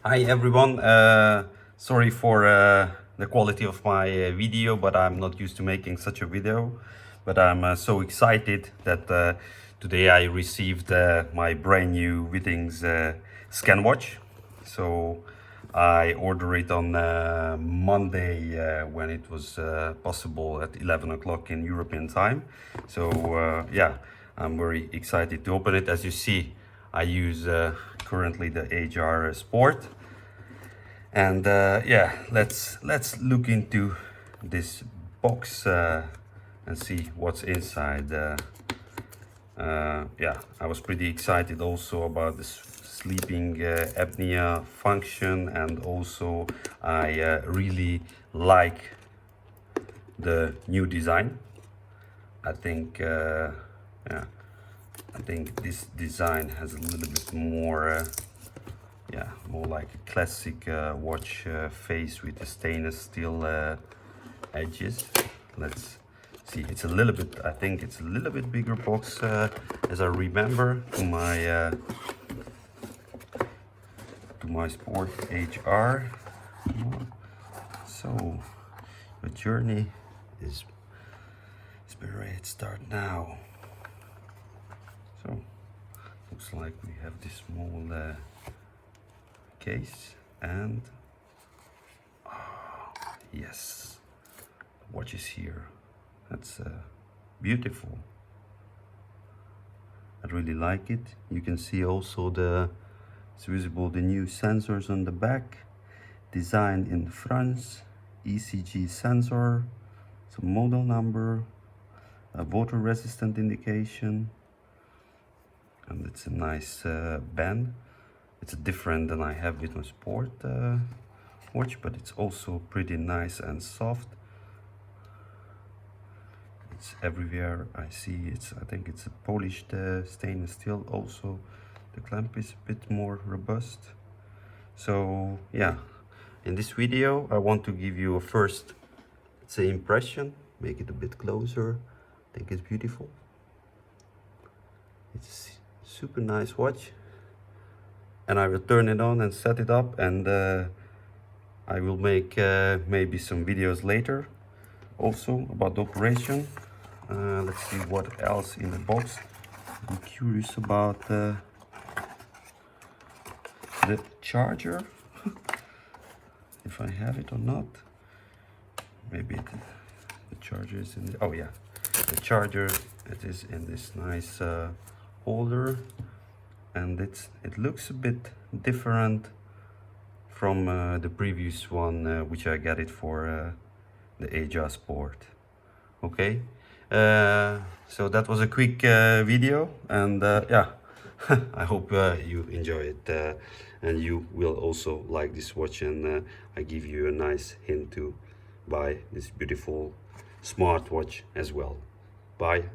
Hi everyone, sorry for the quality of my video, but I'm not used to making such a video. But I'm so excited that today I received my brand new Withings ScanWatch. So I ordered it on Monday when it was possible at 11 o'clock in European time. So yeah, I'm very excited to open it. As you see, I use currently the HR Sport, and yeah, let's look into this box and see what's inside. Yeah, I was pretty excited also about this sleeping apnea function, and also I really like the new design. I think yeah, I think this design has a little bit more yeah, more like a classic watch face with the stainless steel edges. Let's see, it's a little bit, I think it's a little bit bigger box as I remember to my Sport HR. So the journey is ready to start now. So looks like we have this small case, and yes, the watch is here. That's beautiful. I really like it. You can see also it's visible the new sensors on the back, designed in France, ECG sensor, some model number, a water resistant indication, and it's a nice band. It's different than I have with my Sport watch, but it's also pretty nice and soft. It's everywhere I see. I think it's a polished stainless steel. Also the clamp is a bit more robust. So yeah, in this video I want to give you a first, let's say, impression, make it a bit closer. I think it's beautiful. It's a super nice watch, and I will turn it on and set it up, and I will make maybe some videos later also about the operation. Let's see what else in the box. I'm curious about the charger, if I have it or not. Maybe the charger is in the, oh yeah, the charger, it is in this nice holder, and it looks a bit different from the previous one, which I got it for the HR Sport. Okay, so that was a quick video, and yeah, I hope you enjoy it, and you will also like this watch, and I give you a nice hint to buy this beautiful smartwatch as well. Bye.